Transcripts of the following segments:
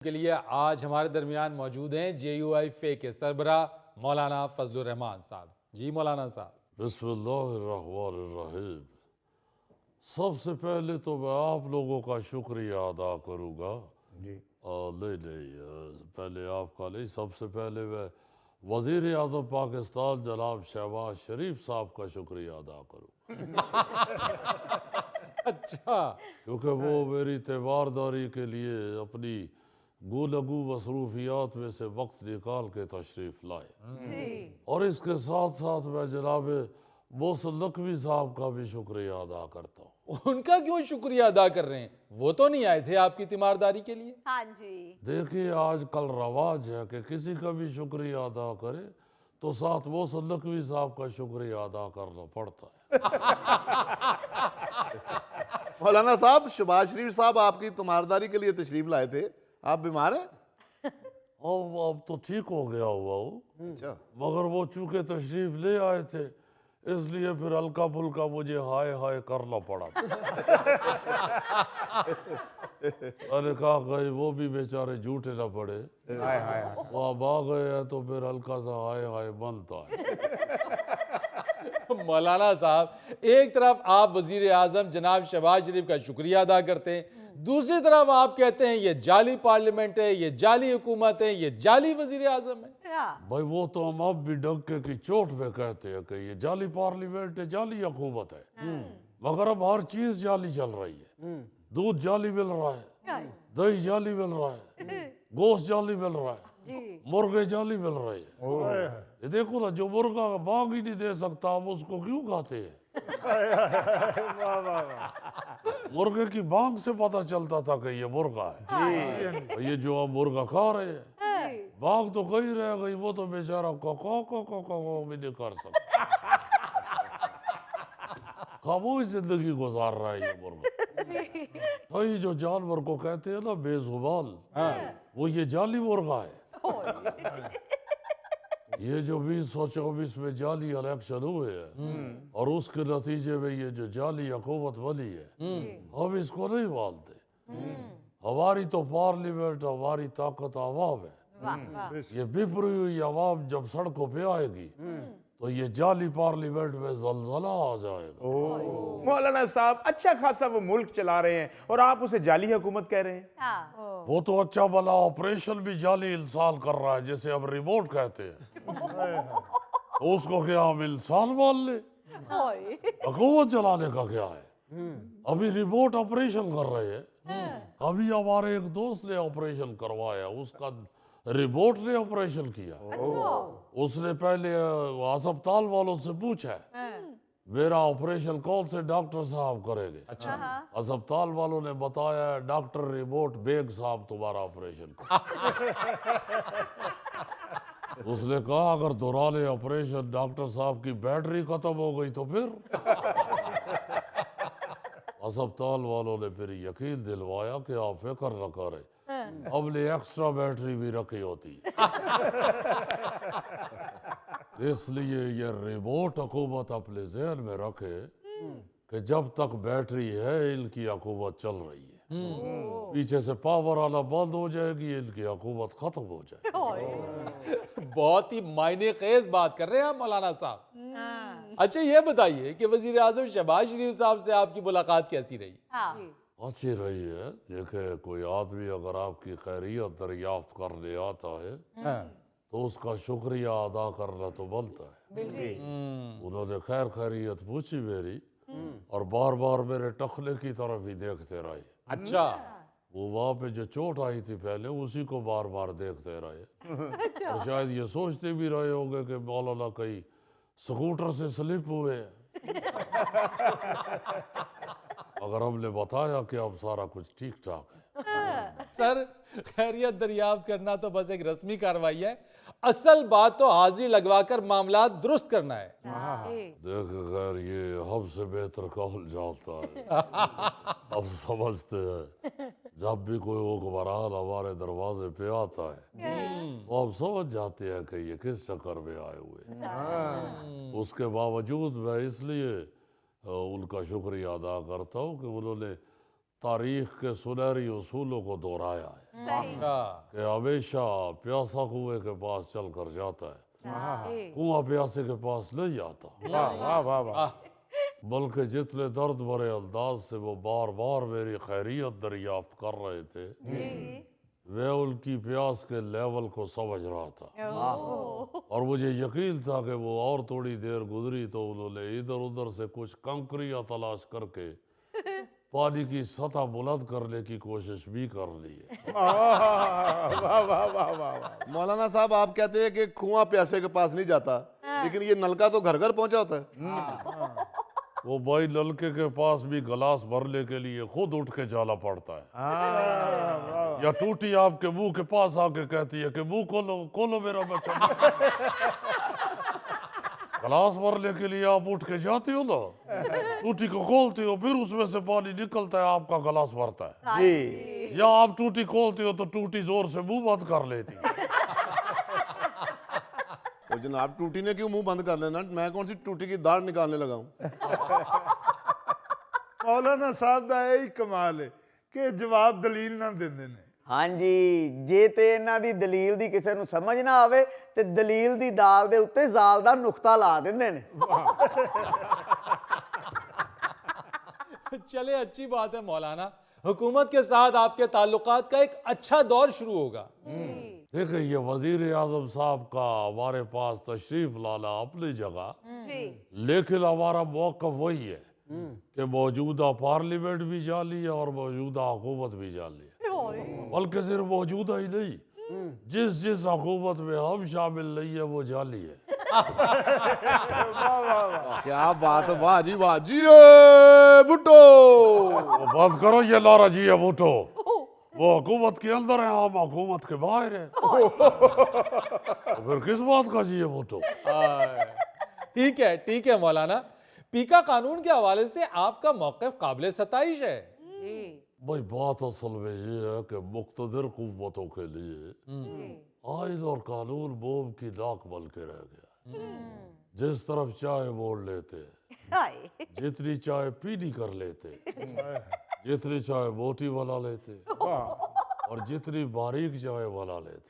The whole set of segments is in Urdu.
کے لیے آج ہمارے درمیان موجود ہیں جے یو آئی فے کے سربراہ مولانا فضل الرحمان صاحب. جی مولانا صاحب. بسم اللہ الرحمن الرحیم. سب سے پہلے تو میں آپ لوگوں کا شکریہ ادا کروں گا. نہیں پہلے آپ کا نہیں، سب سے پہلے میں وزیر اعظم پاکستان جناب شہباز شریف صاحب کا شکریہ ادا کروں. اچھا. کیونکہ وہ میری تیمارداری کے لیے اپنی گولگو مصروفیات میں سے وقت نکال کے تشریف لائے. اور اس کے ساتھ ساتھ میں جناب محسن نقوی صاحب کا بھی شکریہ ادا کرتا ہوں. ان کا کیوں شکریہ ادا کر رہے ہیں؟ وہ تو نہیں آئے تھے آپ کی تیمارداری کے لیے. ہاں جی. دیکھیے آج کل رواج ہے کہ کسی کا بھی شکریہ ادا کرے تو ساتھ محسن نقوی صاحب کا شکریہ ادا کرنا پڑتا ہے. مولانا صاحب، شہباز شریف صاحب آپ کی تیمارداری کے لیے تشریف لائے تھے. آپ بیمار ہیں؟ اب تو ٹھیک ہو گیا ہوا ہوں، اچھا. مگر وہ چونکہ تشریف لے آئے تھے اس لیے پھر ہلکا پھلکا مجھے ہائے ہائے کرنا پڑا. میں نے کہا کہیں وہ بھی بیچارے جھوٹے نہ پڑے، وہ اب آ گئے ہیں تو پھر ہلکا سا ہائے ہائے بنتا ہے. مولانا صاحب، ایک طرف آپ وزیر اعظم جناب شہباز شریف کا شکریہ ادا کرتے ہیں، دوسری طرف آپ کہتے ہیں یہ جعلی پارلیمنٹ ہے، یہ جعلی حکومت ہے، یہ جعلی وزیر اعظم ہے. بھائی وہ تو ہم اب بھی ڈنکے کی چوٹ میں کہتے ہیں کہ یہ جعلی پارلیمنٹ ہے، جعلی حکومت ہے. مگر اب ہر چیز جعلی چل رہی ہے. دودھ جعلی مل رہا ہے، دہی جعلی مل رہا ہے، گوشت جعلی مل رہا ہے، مرغے جعلی مل رہے ہیں. یہ دیکھو نا، جو مرغا بانگ ہی نہیں دے سکتا ہم اس کو کیوں کھاتے ہیں؟ مرغے کی بانگ سے پتہ چلتا تھا کہ یہ مرغا ہے. یہ جو ہم مرغا کھا رہے ہیں، بانگ تو کہیں رہ گئی، وہ تو بیچارہ کو بھی نہیں کر سکتا. خاموش زندگی گزار رہا ہے یہ مرغا. بھائی جو جانور کو کہتے ہیں نا بے زبان، وہ یہ جعلی مرغا ہے. یہ جو 2024 میں جعلی الیکشن ہوئے ہیں اور اس کے نتیجے میں یہ جو جعلی حکومت بنی ہے، ہم اس کو نہیں مانتے. ہماری تو پارلیمنٹ، ہماری طاقت عوام ہے. یہ بپری ہوئی عوام جب سڑکوں پہ آئے گی تو یہ جعلی پارلیمنٹ میں زلزلہ آ جائے گا. مولانا صاحب، اچھا خاصا وہ ملک چلا رہے ہیں اور آپ اسے جعلی حکومت کہہ رہے ہیں. وہ تو اچھا بلا آپریشن بھی جعلی انسان کر رہا ہے، جیسے اب ریموٹ کہتے ہیں. اس کو کیا ہم انسان مان لیں؟ حکومت چلانے کا کیا ہے؟ ابھی ریموٹ آپریشن کر رہے ہیں. ابھی ہمارے ایک دوست نے آپریشن کروایا، اس کا ریموٹ نے آپریشن کیا. اس نے پہلے ہسپتال والوں سے پوچھا میرا آپریشن کون سے ڈاکٹر صاحب کرے گے. ہسپتال والوں نے بتایا ڈاکٹر ریموٹ بیگ صاحب تمہارا آپریشن اس نے کہا اگر دوران آپریشن ڈاکٹر صاحب کی بیٹری ختم ہو گئی تو پھر ہسپتال والوں نے پھر یقین دلوایا کہ آپ فکر نہ کریں، ہم نے ایکسٹرا بیٹری بھی رکھی ہوتی. اس لیے یہ ریموٹ حکومت اپنے ذہن میں رکھے کہ جب تک بیٹری ہے ان کی حکومت چل رہی ہے. پیچھے سے پاور آنا بند ہو جائے گی، ان کی حکومت ختم ہو جائے گی. بہت ہی معنی خیز بات کر رہے ہیں مولانا صاحب. اچھا یہ بتائیے کہ وزیر اعظم شہباز شریف صاحب سے آپ کی ملاقات کیسی رہی؟ اچھی رہی ہے. دیکھیں کوئی آدمی اگر آپ کی خیریت دریافت کرنے آتا ہے تو اس کا شکریہ ادا کرنا تو بنتا ہے. انہوں نے خیر خیریت پوچھی میری اور بار بار میرے ٹخلے کی طرف ہی دیکھتے رہے. اچھا. وہ وہاں پہ جو چوٹ آئی تھی پہلے اسی کو بار بار دیکھتے رہے. اور شاید یہ سوچتے بھی رہے ہوں گے کہ مولانا کہیں سکوٹر سے سلپ ہوئے ہیں. اگر ہم نے بتایا کہ اب سارا کچھ ٹھیک ٹھاک ہے. سر، خیریت دریافت کرنا تو بس ایک رسمی کارروائی ہے، اصل بات تو حاضری لگوا کر معاملات درست کرنا ہے. دیکھ خیر یہ ہم سے بہتر کون جانتا ہے. ہم سمجھتے ہیں جب بھی کوئی حکمران ہمارے دروازے پہ آتا ہے تو ہم سمجھ جاتے ہیں کہ یہ کس چکر میں آئے ہوئے. اس کے باوجود میں اس لیے ان کا شکریہ ادا کرتا ہوں کہ انہوں نے تاریخ کے سنہری اصولوں کو دہرایا ہے اچھا کہ ہمیشہ پیاسا کنویں کے پاس چل کر جاتا ہے، کنواں پیاسے کے پاس نہیں آتا، واہ واہ واہ واہ بلکہ جتنے درد بھرے انداز سے وہ بار بار میری خیریت دریافت کر رہے تھے، وہ ان کی پیاس کے لیول کو سمجھ رہا تھا، اور مجھے یقین تھا کہ وہ اور تھوڑی دیر گزری تو انہوں نے ادھر ادھر سے کچھ کنکریاں تلاش کر کے پانی کی سطح بلند کرنے کی کوشش بھی کر لی ہے۔ واہ واہ واہ واہ واہ مولانا صاحب آپ کہتے ہیں کہ کنواں پیاسے کے پاس نہیں جاتا، لیکن یہ نلکا تو گھر گھر پہنچا ہوتا ہے۔ وہ بھائی نلکے کے پاس بھی گلاس بھرنے کے لیے خود اٹھ کے جانا پڑتا ہے، یا ٹوٹی آپ کے منہ کے پاس آ کے کہتی ہے کہ منہ کھولو کھولو میرا بچہ، گلاس بھرنے کے لیے آپ اٹھ کے جاتے ہو نا، ٹوٹی کو کھولتے ہو پھر اس میں سے پانی نکلتا ہے، آپ کا گلاس بھرتا ہے، جی یا آپ ٹوٹی کھولتے ہو تو ٹوٹی زور سے منہ بند کر لیتی ہے۔ تو جناب ٹوٹی نے کیوں منہ بند کر لینا، میں کون سی ٹوٹی کی داڑھ نکالنے لگا ہوں۔ مولانا صاحب دا یہی کمال ہے کہ جواب دلیل نہ دیندے نے۔ ہاں جی جے تے انہاں دی دلیل دی کسے نو سمجھ نہ آوے تے دلیل دی دال دے اتے زال دا نقطہ لا دیندے نے۔ چلے اچھی بات ہے مولانا، حکومت کے ساتھ آپ کے تعلقات کا ایک اچھا دور شروع ہوگا۔ دیکھیں یہ وزیر اعظم صاحب کا ہمارے پاس تشریف لانا اپنی جگہ، لیکن ہمارا موقف وہی ہے کہ موجودہ پارلیمنٹ بھی جعلی ہے اور موجودہ حکومت بھی جعلی ہے، بلکہ صرف موجودہ ہی نہیں، جس حکومت میں ہم شامل نہیں ہے وہ جعلی ہے۔ کیا بات ہے، واہ جی واہ جی اے بھٹو۔ وہ بند کرو یہ لارا جی ہے بھٹو، وہ حکومت کے اندر ہے، ہم حکومت کے باہر ہیں، تو پھر کس بات کا جی ہے بھٹو؟ ٹھیک ہے مولانا، پیکا قانون کے حوالے سے آپ کا موقف قابل ستائش ہے۔ بھائی بات اصل میں یہ ہے کہ مقتدر قوتوں کے لیے آئین اور قانون موم کی ناک بن کے رہ گیا، جس طرف چائے موڑ لیتے، جتنی چائے پیلی کر لیتے، جتنی چائے موٹی بنا لیتے اور جتنی باریک چائے بنا لیتے،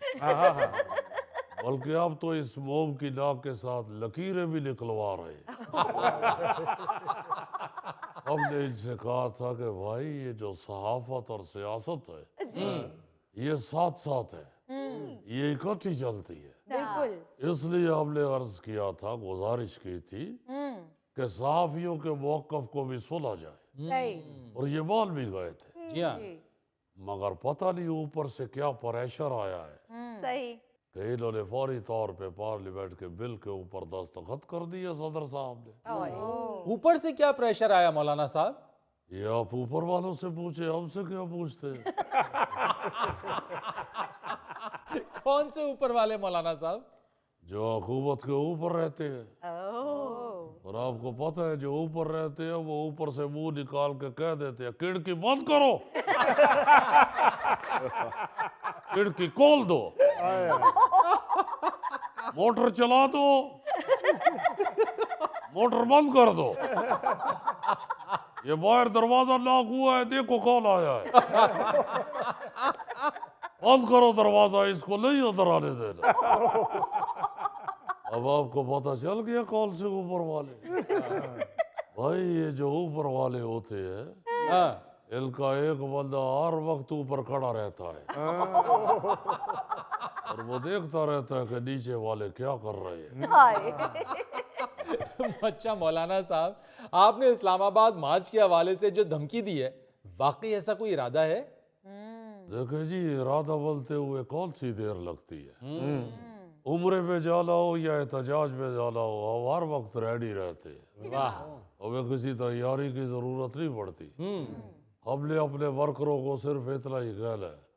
بلکہ اب تو اس موم کی ناک کے ساتھ لکیریں بھی نکلوا رہے ہیں۔ ہم نے ان سے کہا تھا کہ بھائی یہ جو صحافت اور سیاست ہے یہ ساتھ ساتھ ہے، یہ اکٹھی چلتی ہے، اس لیے ہم نے عرض کیا تھا، گزارش کی تھی کہ صحافیوں کے موقف کو بھی سنا جائے، اور یہ مان بھی گئے تھے، جی ہاں، مگر پتہ نہیں اوپر سے کیا پریشر آیا ہے کہ انہوں نے فوری طور پہ پارلیمنٹ کے بل کے اوپر دستخط کر دیے صدر صاحب نے۔ اوپر سے کیا پریشر آیا مولانا صاحب؟ یہ آپ اوپر والوں سے پوچھے، ہم سے کیا پوچھتے ہیں؟ کون سے اوپر والے مولانا صاحب؟ جو حکومت کے اوپر رہتے ہیں، اور آپ کو پتہ ہے جو اوپر رہتے ہیں وہ اوپر سے منہ نکال کے کہہ دیتے ہیں کھڑکی بند کرو، کھڑکی کھول دو، موٹر چلا دو، موٹر بند کر دو، یہ باہر دروازہ لاک ہوا ہے، دیکھو کون آیا ہے، بند کرو دروازہ، اس کو نہیں ادھر آنے دینا۔ اب آپ کو پتہ چل گیا کون سے اوپر والے؟ بھائی یہ جو اوپر والے ہوتے ہیں ان کا ایک بندہ ہر وقت اوپر کھڑا رہتا ہے اور وہ دیکھتا رہتا ہے کہ نیچے والے کیا کر رہے ہیں۔ اچھا مولانا صاحب، آپ نے اسلام آباد مارچ کے حوالے سے جو دھمکی دی ہے، واقعی ایسا کوئی ارادہ ہے؟ دیکھیں جی ارادہ بولتے ہوئے کون سی دیر لگتی ہے، عمرے میں جانا ہو یا احتجاج میں جانا ہو ہم ہر وقت ریڈی رہتے ہیں، ہمیں کسی تیاری کی ضرورت نہیں پڑتی، ہم نے اپنے ورکروں کو صرف اتنا ہی کہنا ہے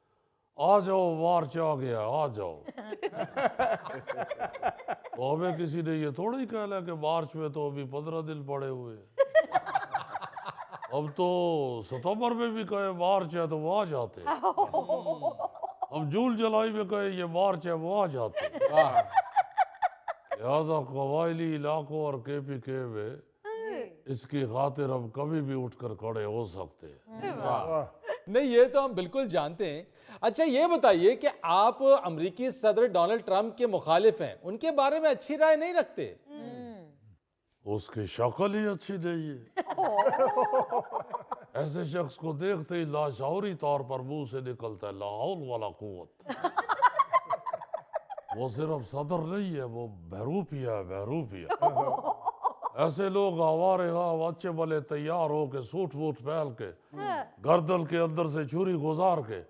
آ جاؤ مارچ آ گیا آ جاؤ، تو ہمیں کسی نے یہ تھوڑا ہی کہنا کہ مارچ میں تو ابھی 15 دن پڑے ہوئے ہیں، اب تو ستمبر میں بھی کہے مارچ ہے تو وہ آ جاتے ہیں، ہم جون جولائی میں کہے یہ مارچ ہے وہ آ جاتے ہیں، لہذا قبائلی علاقوں اور کے پی کے میں اس کی خاطر ہم کبھی بھی اٹھ کر کھڑے ہو سکتے ہیں، نہیں یہ تو ہم بالکل جانتے ہیں. اچھا یہ بتائیے کہ آپ امریکی صدر ڈونلڈ ٹرمپ کے مخالف ہیں, ان کے بارے میں اچھی رائے نہیں رکھتے؟ اس کی شکل ہی اچھی نہیں ہے. ایسے شخص کو دیکھتے ہی لاشعوری طور پر منہ سے نکلتا ہے لا حول ولا قوت. وہ صرف صدر نہیں ہے, وہ بہروپیہ ہے, بہروپیہ. ایسے لوگ آوارے ہاں اچھے بلے تیار ہو کے سوٹ ووٹ پہن کے گردن کے اندر سے چھری گزار کے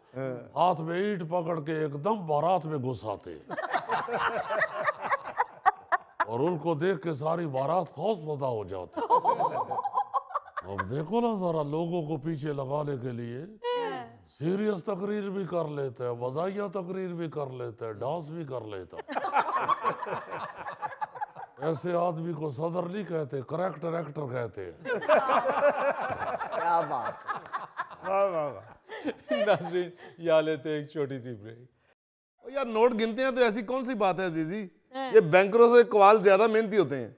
ہاتھ میں اینٹ پکڑ کے ایک دم بارات میں گھساتے اور ان کو دیکھ کے ساری بارات خوف زدہ ہو جاتی. اب دیکھو نا ذرا لوگوں کو پیچھے لگانے کے لیے سیریس تقریر بھی کر لیتے ہیں, مزاحیہ تقریر بھی کر لیتے ہیں, ڈانس بھی کر لیتا. ایسے آدمی کو صدر نہیں کہتے, کریکٹر ایکٹر کہتے ہیں. کیا بات. واہ واہ واہ. ناظرین یا لیتے ایک چھوٹی سی بریک. یار نوٹ گنتے ہیں تو ایسی کون سی بات ہے عزیزی, یہ بینکروں سے قوال زیادہ محنتی ہوتے ہیں.